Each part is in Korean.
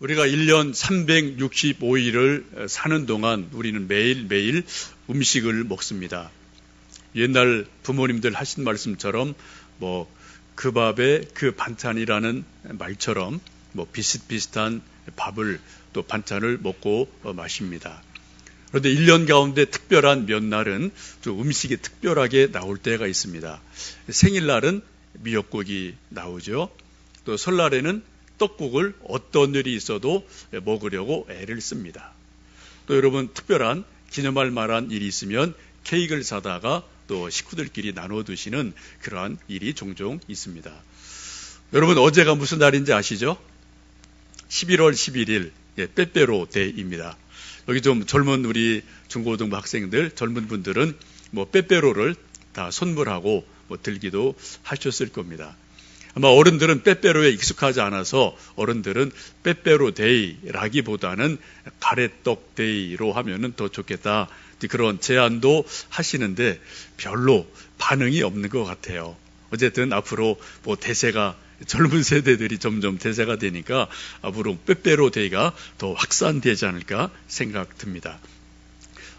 우리가 1년 365일을 사는 동안 우리는 매일매일 음식을 먹습니다. 옛날 부모님들 하신 말씀처럼 그 밥에 그 반찬이라는 말처럼 비슷비슷한 밥을 또 반찬을 먹고 마십니다. 그런데 1년 가운데 특별한 몇 날은 좀 음식이 특별하게 나올 때가 있습니다. 생일날은 미역국이 나오죠. 또 설날에는 떡국을 어떤 일이 있어도 먹으려고 애를 씁니다. 또 여러분 특별한 기념할 만한 일이 있으면 케이크를 사다가 또 식구들끼리 나눠 드시는 그러한 일이 종종 있습니다. 여러분 어제가 무슨 날인지 아시죠? 11월 11일 빼빼로 데이입니다. 여기 좀 젊은 우리 중고등부 학생들, 젊은 분들은 빼빼로를 다 선물하고 들기도 하셨을 겁니다. 아마 어른들은 빼빼로에 익숙하지 않아서 어른들은 빼빼로 데이라기보다는 가래떡 데이로 하면은 더 좋겠다. 그런 제안도 하시는데 별로 반응이 없는 것 같아요. 어쨌든 앞으로 대세가 젊은 세대들이 점점 대세가 되니까 앞으로 빼빼로 데이가 더 확산되지 않을까 생각 듭니다.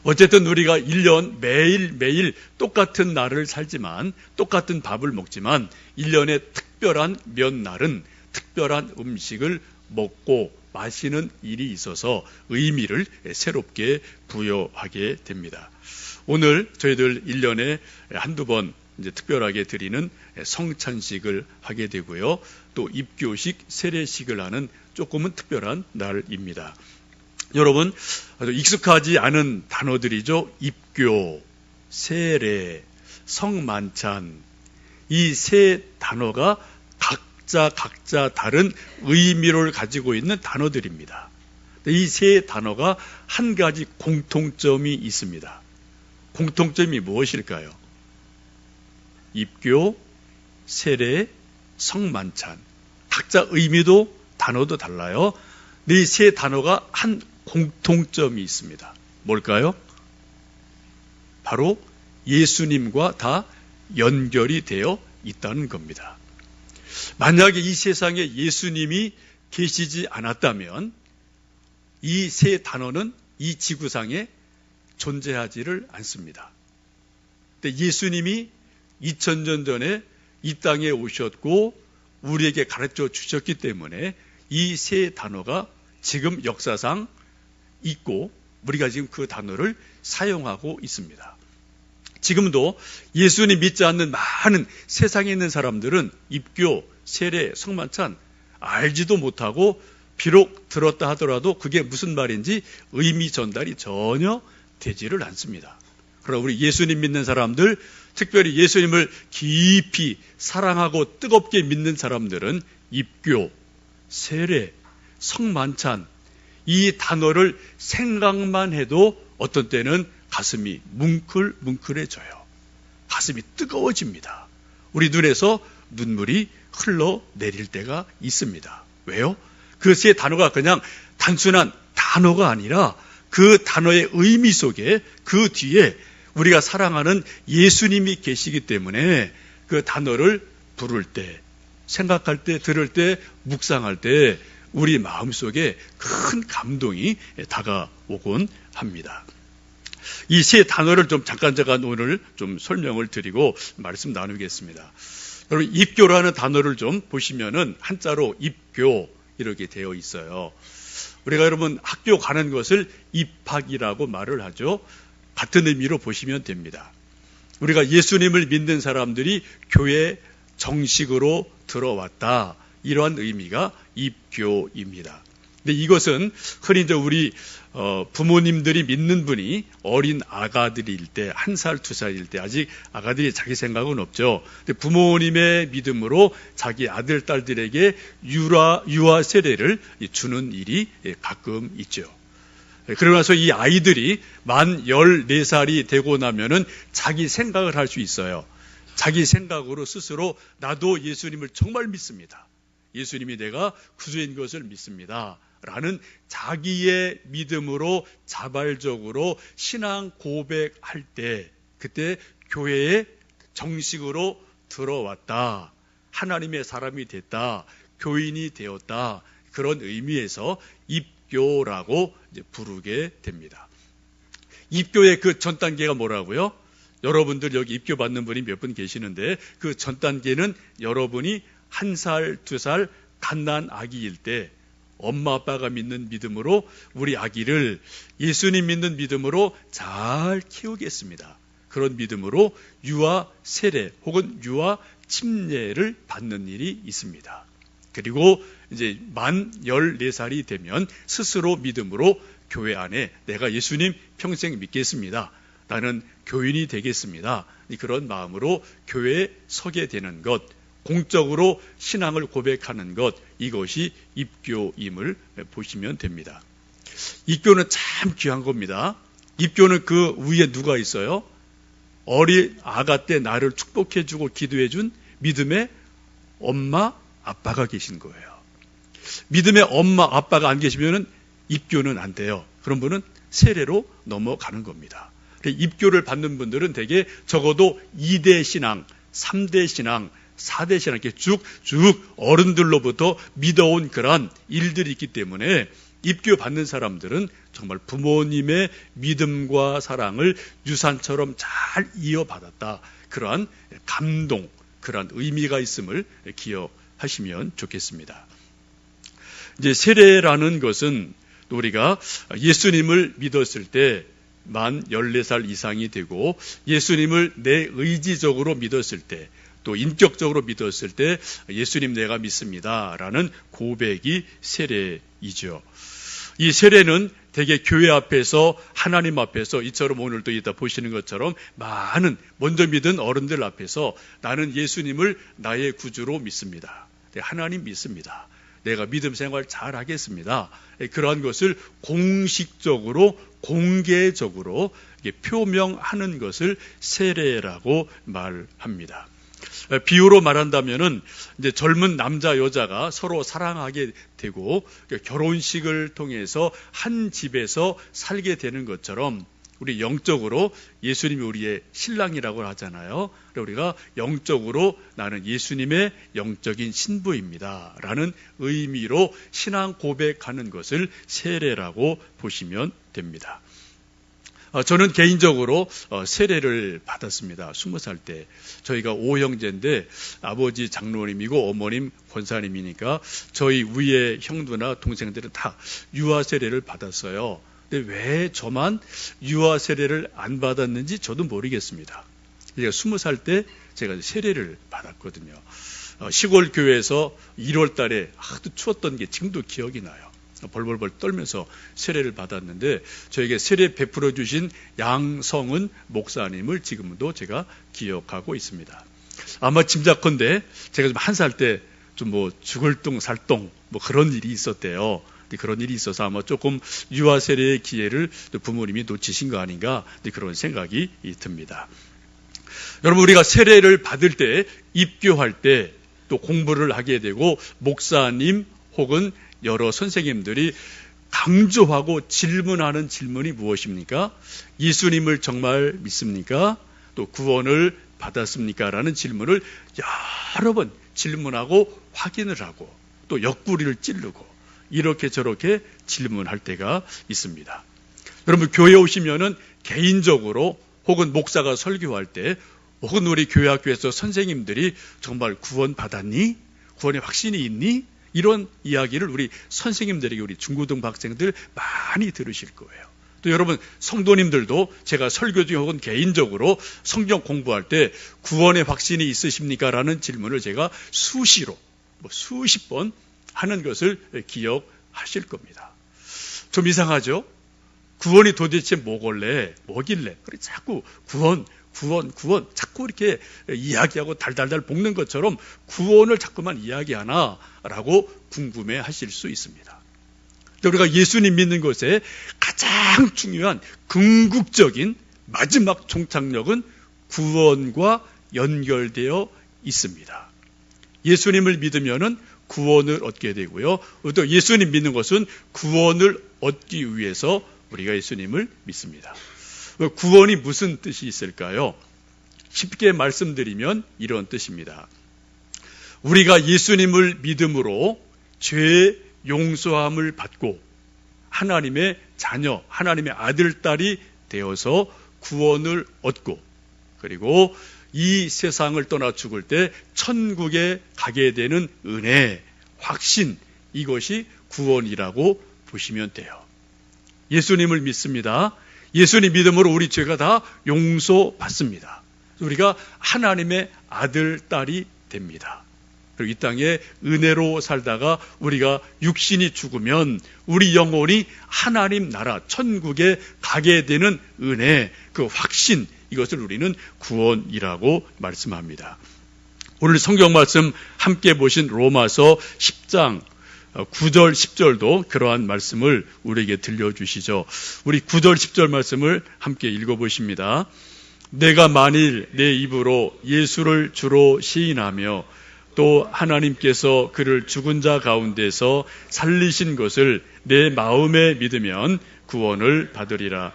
어쨌든 우리가 1년 매일매일 똑같은 날을 살지만 똑같은 밥을 먹지만 1년에 특별한 몇 날은 특별한 음식을 먹고 마시는 일이 있어서 의미를 새롭게 부여하게 됩니다. 오늘 저희들 1년에 한두 번 특별하게 드리는 성찬식을 하게 되고요. 또 입교식, 세례식을 하는 조금은 특별한 날입니다. 여러분 아주 익숙하지 않은 단어들이죠. 입교, 세례, 성만찬 이 세 단어가 각자 다른 의미를 가지고 있는 단어들입니다. 이 세 단어가 한 가지 공통점이 있습니다. 공통점이 무엇일까요? 입교, 세례, 성만찬 각자 의미도 단어도 달라요. 이 세 단어가 한 공통점이 있습니다. 뭘까요? 바로 예수님과 다 연결이 되어 있다는 겁니다. 만약에 이 세상에 예수님이 계시지 않았다면 이 세 단어는 이 지구상에 존재하지를 않습니다. 근데 예수님이 2000년 전에 이 땅에 오셨고 우리에게 가르쳐 주셨기 때문에 이 세 단어가 지금 역사상 있고 우리가 지금 그 단어를 사용하고 있습니다. 지금도 예수님 믿지 않는 많은 세상에 있는 사람들은 입교, 세례, 성만찬 알지도 못하고 비록 들었다 하더라도 그게 무슨 말인지 의미 전달이 전혀 되지를 않습니다. 그러나 우리 예수님 믿는 사람들, 특별히 예수님을 깊이 사랑하고 뜨겁게 믿는 사람들은 입교, 세례, 성만찬 이 단어를 생각만 해도 어떤 때는 가슴이 뭉클뭉클해져요. 가슴이 뜨거워집니다. 우리 눈에서 눈물이 흘러내릴 때가 있습니다. 왜요? 그 세 단어가 그냥 단순한 단어가 아니라 그 단어의 의미 속에 그 뒤에 우리가 사랑하는 예수님이 계시기 때문에 그 단어를 부를 때, 생각할 때, 들을 때, 묵상할 때 우리 마음속에 큰 감동이 다가오곤 합니다. 이 세 단어를 좀 잠깐 오늘 좀 설명을 드리고 말씀 나누겠습니다. 여러분 입교라는 단어를 좀 보시면은 한자로 입교 이렇게 되어 있어요. 우리가 여러분 학교 가는 것을 입학이라고 말을 하죠. 같은 의미로 보시면 됩니다. 우리가 예수님을 믿는 사람들이 교회에 정식으로 들어왔다. 이러한 의미가 입교입니다. 근데 이것은 흔히 이제 우리 부모님들이 믿는 분이 어린 아가들일 때, 1살, 2살일 때 아직 아가들이 자기 생각은 없죠. 근데 부모님의 믿음으로 자기 아들, 딸들에게 유아 세례를 주는 일이 가끔 있죠. 그러고 나서 이 아이들이 만 14살이 되고 나면은 자기 생각을 할 수 있어요. 자기 생각으로 스스로 나도 예수님을 정말 믿습니다. 예수님이 내가 구주인 것을 믿습니다. 라는 자기의 믿음으로 자발적으로 신앙 고백할 때 그때 교회에 정식으로 들어왔다. 하나님의 사람이 됐다. 교인이 되었다. 그런 의미에서 입교라고 이제 부르게 됩니다. 입교의 그 전 단계가 뭐라고요? 여러분들 여기 입교 받는 분이 몇 분 계시는데 그 전 단계는 여러분이 1살, 2살 갓난 아기일 때 엄마 아빠가 믿는 믿음으로 우리 아기를 예수님 믿는 믿음으로 잘 키우겠습니다. 그런 믿음으로 유아 세례 혹은 유아 침례를 받는 일이 있습니다. 그리고 이제 만 14살이 되면 스스로 믿음으로 교회 안에 내가 예수님 평생 믿겠습니다. 나는 교인이 되겠습니다. 그런 마음으로 교회에 서게 되는 것, 공적으로 신앙을 고백하는 것, 이것이 입교임을 보시면 됩니다. 입교는 참 귀한 겁니다. 입교는 그 위에 누가 있어요? 어린 아가 때 나를 축복해주고 기도해준 믿음의 엄마, 아빠가 계신 거예요. 믿음의 엄마, 아빠가 안 계시면 입교는 안 돼요. 그런 분은 세례로 넘어가는 겁니다. 입교를 받는 분들은 대개 적어도 2대 신앙, 3대 신앙, 4대 신앙 이렇게 쭉 어른들로부터 믿어온 그러한 일들이 있기 때문에 입교 받는 사람들은 정말 부모님의 믿음과 사랑을 유산처럼 잘 이어받았다. 그러한 감동, 그러한 의미가 있음을 기억하시면 좋겠습니다. 이제 세례라는 것은 우리가 예수님을 믿었을 때 만 14살 이상이 되고 예수님을 내 의지적으로 믿었을 때 또 인격적으로 믿었을 때 예수님 내가 믿습니다 라는 고백이 세례이죠. 이 세례는 대개 교회 앞에서 하나님 앞에서 이처럼 오늘도 이따 보시는 것처럼 많은 먼저 믿은 어른들 앞에서 나는 예수님을 나의 구주로 믿습니다. 하나님 믿습니다. 내가 믿음 생활 잘 하겠습니다. 그러한 것을 공식적으로 공개적으로 표명하는 것을 세례라고 말합니다. 비유로 말한다면은 이제 젊은 남자 여자가 서로 사랑하게 되고 결혼식을 통해서 한 집에서 살게 되는 것처럼 우리 영적으로 예수님이 우리의 신랑이라고 하잖아요. 우리가 영적으로 나는 예수님의 영적인 신부입니다 라는 의미로 신앙 고백하는 것을 세례라고 보시면 됩니다. 저는 개인적으로 세례를 받았습니다. 20살 때. 저희가 5형제인데 아버지 장로님이고 어머님 권사님이니까 저희 위에 형도나 동생들은 다 유아 세례를 받았어요. 근데 왜 저만 유아 세례를 안 받았는지 저도 모르겠습니다. 제가 20살 때 제가 세례를 받았거든요. 시골 교회에서 1월 달에 하도 추웠던 게 지금도 기억이 나요. 벌벌벌 떨면서 세례를 받았는데 저에게 세례 베풀어 주신 양성은 목사님을 지금도 제가 기억하고 있습니다. 아마 짐작컨대 제가 좀 1살 때 좀 뭐 죽을 똥 살 똥 뭐 그런 일이 있었대요. 그런 일이 있어서 아마 조금 유아 세례의 기회를 부모님이 놓치신 거 아닌가 그런 생각이 듭니다. 여러분 우리가 세례를 받을 때 입교할 때 또 공부를 하게 되고 목사님 혹은 여러 선생님들이 강조하고 질문하는 질문이 무엇입니까? 예수님을 정말 믿습니까? 또 구원을 받았습니까? 라는 질문을 여러 번 질문하고 확인을 하고 또 옆구리를 찌르고 이렇게 저렇게 질문할 때가 있습니다. 여러분 교회에 오시면은 개인적으로 혹은 목사가 설교할 때 혹은 우리 교회 학교에서 선생님들이 정말 구원 받았니? 구원의 확신이 있니? 이런 이야기를 우리 선생님들에게 우리 중고등 학생들 많이 들으실 거예요. 또 여러분 성도님들도 제가 설교 중에 혹은 개인적으로 성경 공부할 때 구원의 확신이 있으십니까? 라는 질문을 제가 수시로 수십 번 하는 것을 기억하실 겁니다. 좀 이상하죠? 구원이 도대체 뭐길래 그래 자꾸 구원 자꾸 이렇게 이야기하고 달달달 볶는 것처럼 구원을 자꾸만 이야기하나라고 궁금해 하실 수 있습니다. 우리가 예수님 믿는 것에 가장 중요한 궁극적인 마지막 종착역은 구원과 연결되어 있습니다. 예수님을 믿으면은 구원을 얻게 되고요. 또 예수님 믿는 것은 구원을 얻기 위해서 우리가 예수님을 믿습니다. 구원이 무슨 뜻이 있을까요? 쉽게 말씀드리면 이런 뜻입니다. 우리가 예수님을 믿음으로 죄 용서함을 받고 하나님의 자녀, 하나님의 아들, 딸이 되어서 구원을 얻고, 그리고 이 세상을 떠나 죽을 때 천국에 가게 되는 은혜, 확신, 이것이 구원이라고 보시면 돼요. 예수님을 믿습니다. 예수님 믿음으로 우리 죄가 다 용서받습니다. 우리가 하나님의 아들, 딸이 됩니다. 그리고 이 땅에 은혜로 살다가 우리가 육신이 죽으면 우리 영혼이 하나님 나라 천국에 가게 되는 은혜, 그 확신, 이것을 우리는 구원이라고 말씀합니다. 오늘 성경 말씀 함께 보신 로마서 10장 9절 10절도 그러한 말씀을 우리에게 들려주시죠. 우리 9절 10절 말씀을 함께 읽어보십니다. 내가 만일 내 입으로 예수를 주로 시인하며 또 하나님께서 그를 죽은 자 가운데서 살리신 것을 내 마음에 믿으면 구원을 받으리라.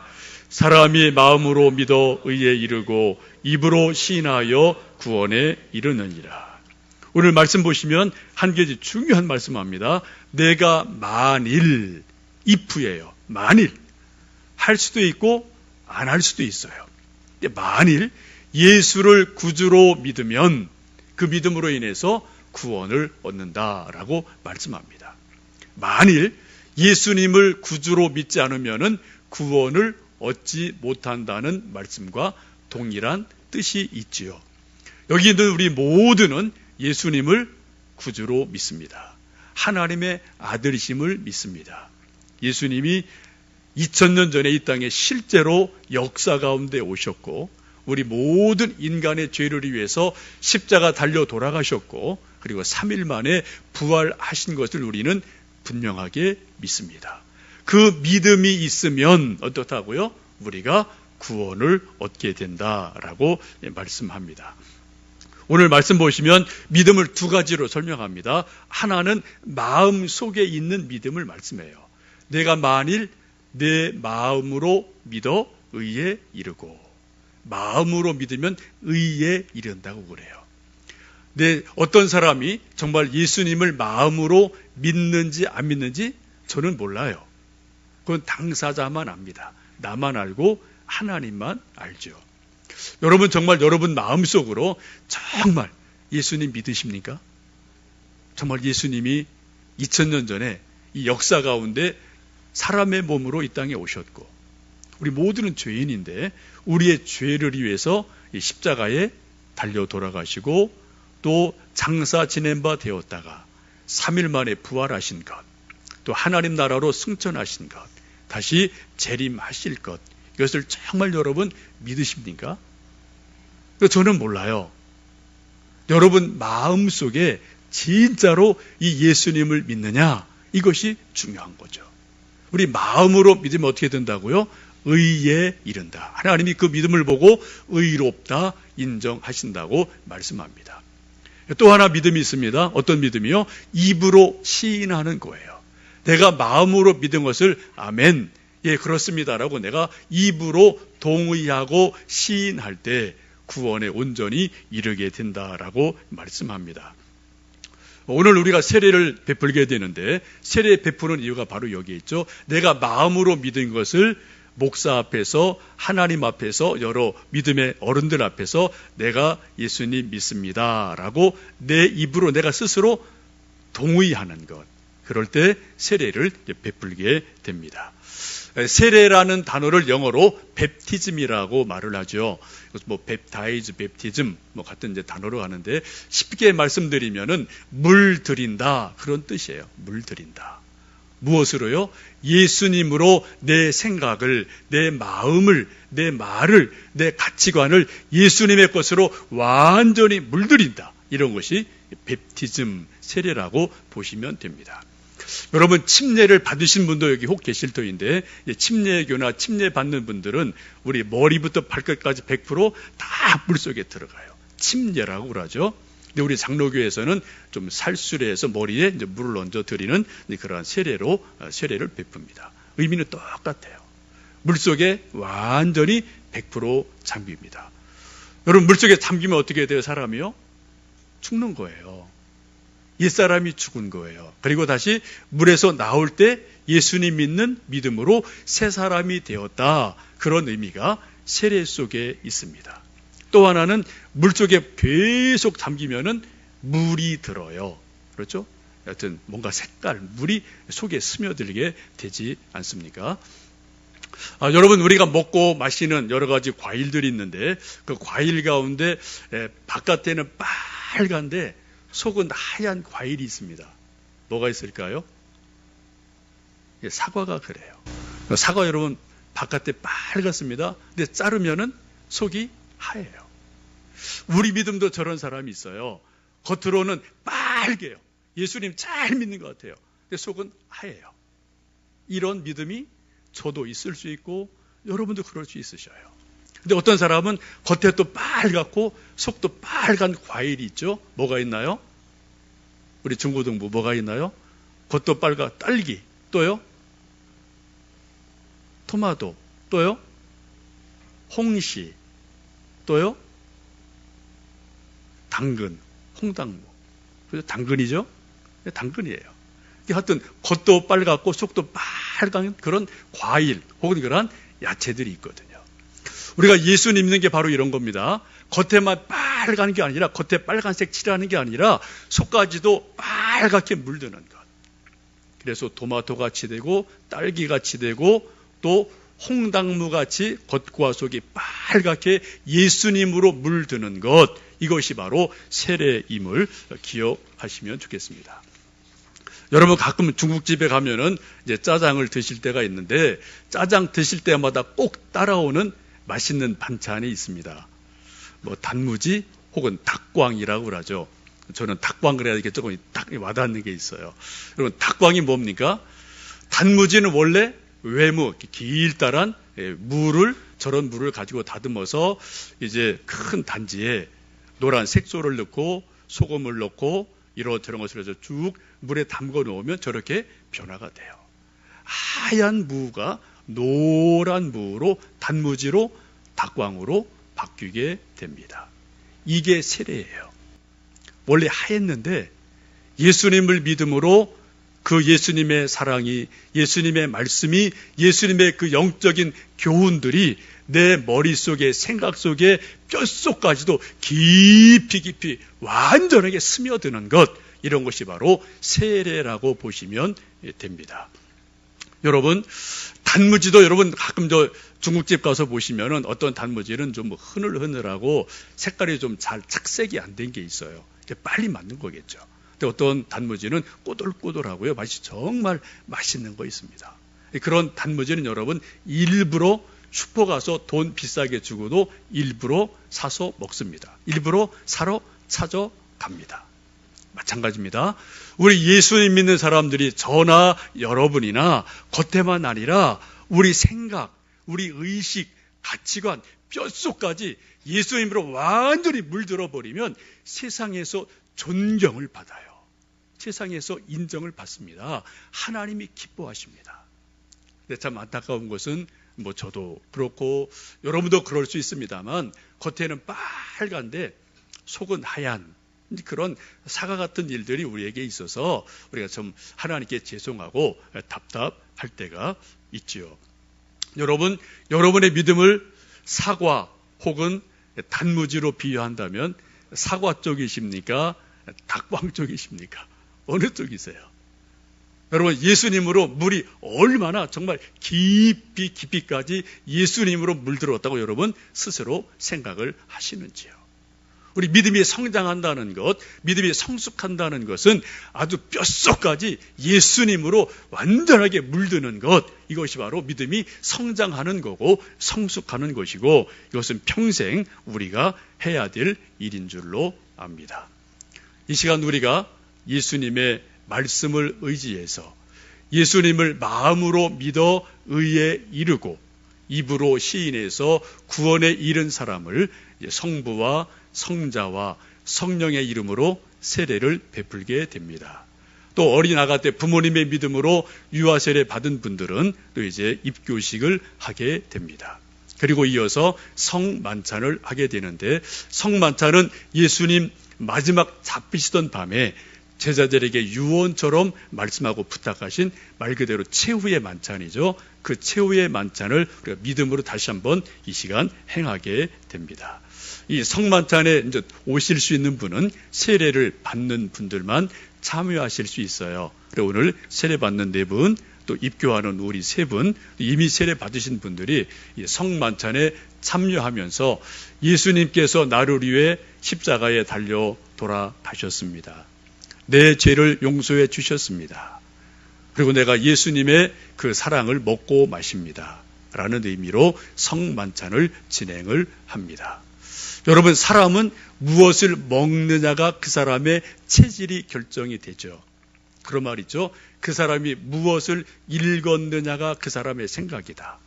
사람이 마음으로 믿어 의에 이르고 입으로 시인하여 구원에 이르느니라. 오늘 말씀 보시면 한 가지 중요한 말씀합니다. 내가 만일, if예요. 만일 할 수도 있고 안 할 수도 있어요. 만일 예수를 구주로 믿으면 그 믿음으로 인해서 구원을 얻는다라고 말씀합니다. 만일 예수님을 구주로 믿지 않으면 구원을 얻지 못한다는 말씀과 동일한 뜻이 있지요. 여기 있는 우리 모두는 예수님을 구주로 믿습니다. 하나님의 아들이심을 믿습니다. 예수님이 2000년 전에 이 땅에 실제로 역사 가운데 오셨고 우리 모든 인간의 죄를 위해서 십자가 달려 돌아가셨고 그리고 3일 만에 부활하신 것을 우리는 분명하게 믿습니다. 그 믿음이 있으면 어떻다고요? 우리가 구원을 얻게 된다라고 말씀합니다. 오늘 말씀 보시면 믿음을 두 가지로 설명합니다. 하나는 마음 속에 있는 믿음을 말씀해요. 내가 만일 내 마음으로 믿어 의에 이르고, 마음으로 믿으면 의에 이른다고 그래요. 어떤 사람이 정말 예수님을 마음으로 믿는지 안 믿는지 저는 몰라요. 그건 당사자만 압니다. 나만 알고 하나님만 알죠. 여러분 정말 여러분 마음속으로 정말 예수님 믿으십니까? 정말 예수님이 2000년 전에 이 역사 가운데 사람의 몸으로 이 땅에 오셨고 우리 모두는 죄인인데 우리의 죄를 위해서 이 십자가에 달려 돌아가시고 또 장사 지낸 바 되었다가 3일 만에 부활하신 것, 또 하나님 나라로 승천하신 것, 다시 재림하실 것, 이것을 정말 여러분 믿으십니까? 저는 몰라요. 여러분 마음속에 진짜로 이 예수님을 믿느냐, 이것이 중요한 거죠. 우리 마음으로 믿으면 어떻게 된다고요? 의에 이른다. 하나님이 그 믿음을 보고 의롭다 인정하신다고 말씀합니다. 또 하나 믿음이 있습니다. 어떤 믿음이요? 입으로 시인하는 거예요. 내가 마음으로 믿은 것을 아멘, 예 그렇습니다라고 내가 입으로 동의하고 시인할 때 구원에 온전히 이르게 된다라고 말씀합니다. 오늘 우리가 세례를 베풀게 되는데 세례 베푸는 이유가 바로 여기에 있죠. 내가 마음으로 믿은 것을 목사 앞에서 하나님 앞에서 여러 믿음의 어른들 앞에서 내가 예수님 믿습니다라고 내 입으로 내가 스스로 동의하는 것, 그럴 때 세례를 베풀게 됩니다. 세례라는 단어를 영어로 뵙티즘이라고 말을 하죠. 뭐 뵙타이즈, 뵙티즘 뭐 같은 이제 단어로 하는데 쉽게 말씀드리면은 물 들인다 그런 뜻이에요. 물 들인다. 무엇으로요? 예수님으로 내 생각을, 내 마음을, 내 말을, 내 가치관을 예수님의 것으로 완전히 물들인다. 이런 것이 뵙티즘 세례라고 보시면 됩니다. 여러분 침례를 받으신 분도 여기 혹 계실 터인데 침례교나 침례 받는 분들은 우리 머리부터 발끝까지 100% 다 물속에 들어가요. 침례라고 그러죠. 근데 우리 장로교에서는 좀 살수레해서 머리에 이제 물을 얹어 드리는 그러한 세례로 세례를 베풉니다. 의미는 똑같아요. 물속에 완전히 100% 잠깁니다. 여러분 물속에 잠기면 어떻게 돼요? 사람이요? 죽는 거예요. 옛사람이 죽은 거예요. 그리고 다시 물에서 나올 때 예수님 믿는 믿음으로 새 사람이 되었다. 그런 의미가 세례 속에 있습니다. 또 하나는 물 속에 계속 잠기면은 물이 들어요. 그렇죠? 여하튼 뭔가 색깔, 물이 속에 스며들게 되지 않습니까? 여러분, 우리가 먹고 마시는 여러 가지 과일들이 있는데 그 과일 가운데 바깥에는 빨간데 속은 하얀 과일이 있습니다. 뭐가 있을까요? 사과가 그래요. 사과 여러분 바깥에 빨갛습니다. 근데 자르면은 속이 하얘요. 우리 믿음도 저런 사람이 있어요. 겉으로는 빨개요. 예수님 잘 믿는 것 같아요. 근데 속은 하얘요. 이런 믿음이 저도 있을 수 있고 여러분도 그럴 수 있으셔요. 근데 어떤 사람은 겉에 또 빨갛고 속도 빨간 과일이 있죠. 뭐가 있나요? 우리 중고등부 뭐가 있나요? 겉도 빨간 딸기, 또요? 토마토, 또요? 홍시, 또요? 당근, 홍당무. 그죠? 당근이죠? 당근이에요. 하여튼 겉도 빨갛고 속도 빨간 그런 과일 혹은 그런 야채들이 있거든요. 우리가 예수님 믿는 게 바로 이런 겁니다. 겉에만 빨간 게 아니라 겉에 빨간색 칠하는 게 아니라 속까지도 빨갛게 물드는 것. 그래서 토마토같이 되고 딸기같이 되고 또 홍당무같이 겉과 속이 빨갛게 예수님으로 물드는 것. 이것이 바로 세례임을 기억하시면 좋겠습니다. 여러분 가끔 중국집에 가면은 이제 짜장을 드실 때가 있는데 짜장 드실 때마다 꼭 따라오는 맛있는 반찬이 있습니다. 뭐 단무지 혹은 닭광이라고 그러죠. 저는 닭광 그래야 이게 조금 딱 와닿는 게 있어요. 여러분 닭광이 뭡니까? 단무지는 원래 외무 길다란 저런 물을 가지고 다듬어서 이제 큰 단지에 노란 색소를 넣고 소금을 넣고 이런저런 것을 해서 쭉 물에 담궈 놓으면 저렇게 변화가 돼요. 하얀 무가 노란 무로 단무지로 닭광으로 바뀌게 됩니다. 이게 세례예요. 원래 하였는데 예수님을 믿음으로 그 예수님의 사랑이, 예수님의 말씀이, 예수님의 그 영적인 교훈들이 내 머릿속에, 생각 속에, 뼛속까지도 깊이 완전하게 스며드는 것, 이런 것이 바로 세례라고 보시면 됩니다. 여러분, 단무지도 여러분 가끔 중국집 가서 보시면은 어떤 단무지는 좀 흐늘흐늘하고 색깔이 좀 잘 착색이 안 된 게 있어요. 빨리 맞는 거겠죠. 근데 어떤 단무지는 꼬들꼬들하고요. 맛이 정말 맛있는 거 있습니다. 그런 단무지는 여러분 일부러 슈퍼 가서 돈 비싸게 주고도 일부러 사서 먹습니다. 일부러 사러 찾아갑니다. 마찬가지입니다. 우리 예수님 믿는 사람들이 저나 여러분이나 겉에만 아니라 우리 생각, 우리 의식, 가치관, 뼛속까지 예수님으로 완전히 물들어 버리면 세상에서 존경을 받아요. 세상에서 인정을 받습니다. 하나님이 기뻐하십니다. 근데 참 안타까운 것은 저도 그렇고 여러분도 그럴 수 있습니다만 겉에는 빨간데 속은 하얀 그런 사과 같은 일들이 우리에게 있어서 우리가 좀 하나님께 죄송하고 답답할 때가 있지요. 여러분, 여러분의 믿음을 사과 혹은 단무지로 비유한다면 사과 쪽이십니까? 닭광 쪽이십니까? 어느 쪽이세요? 여러분, 예수님으로 물이 얼마나 정말 깊이까지 예수님으로 물들었다고 여러분 스스로 생각을 하시는지요? 우리 믿음이 성장한다는 것, 믿음이 성숙한다는 것은 아주 뼛속까지 예수님으로 완전하게 물드는 것, 이것이 바로 믿음이 성장하는 거고 성숙하는 것이고 이것은 평생 우리가 해야 될 일인 줄로 압니다. 이 시간 우리가 예수님의 말씀을 의지해서 예수님을 마음으로 믿어 의에 이르고 입으로 시인해서 구원에 이른 사람을 성부와 성자와 성령의 이름으로 세례를 베풀게 됩니다. 또 어린 아가 때 부모님의 믿음으로 유아세례 받은 분들은 또 이제 입교식을 하게 됩니다. 그리고 이어서 성만찬을 하게 되는데 성만찬은 예수님 마지막 잡히시던 밤에 제자들에게 유언처럼 말씀하고 부탁하신 말 그대로 최후의 만찬이죠. 그 최후의 만찬을 우리가 믿음으로 다시 한번 이 시간 행하게 됩니다. 이 성만찬에 이제 오실 수 있는 분은 세례를 받는 분들만 참여하실 수 있어요. 그리고 오늘 세례 받는 4분, 또 입교하는 우리 3분, 이미 세례 받으신 분들이 이 성만찬에 참여하면서 예수님께서 나를 위해 십자가에 달려 돌아가셨습니다. 내 죄를 용서해 주셨습니다. 그리고 내가 예수님의 그 사랑을 먹고 마십니다. 라는 의미로 성만찬을 진행을 합니다. 여러분, 사람은 무엇을 먹느냐가 그 사람의 체질이 결정이 되죠. 그런 말이죠. 그 사람이 무엇을 읽었느냐가 그 사람의 생각이다.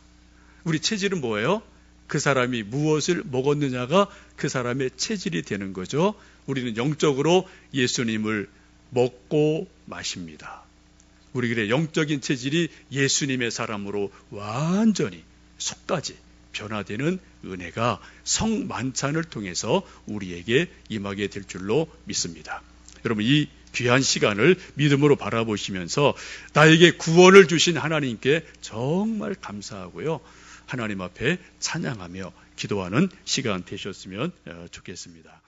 우리 체질은 뭐예요? 그 사람이 무엇을 먹었느냐가 그 사람의 체질이 되는 거죠. 우리는 영적으로 예수님을 먹고 마십니다. 우리들의 영적인 체질이 예수님의 사람으로 완전히 속까지 변화되는 은혜가 성만찬을 통해서 우리에게 임하게 될 줄로 믿습니다. 여러분, 이 귀한 시간을 믿음으로 바라보시면서 나에게 구원을 주신 하나님께 정말 감사하고요. 하나님 앞에 찬양하며 기도하는 시간 되셨으면 좋겠습니다.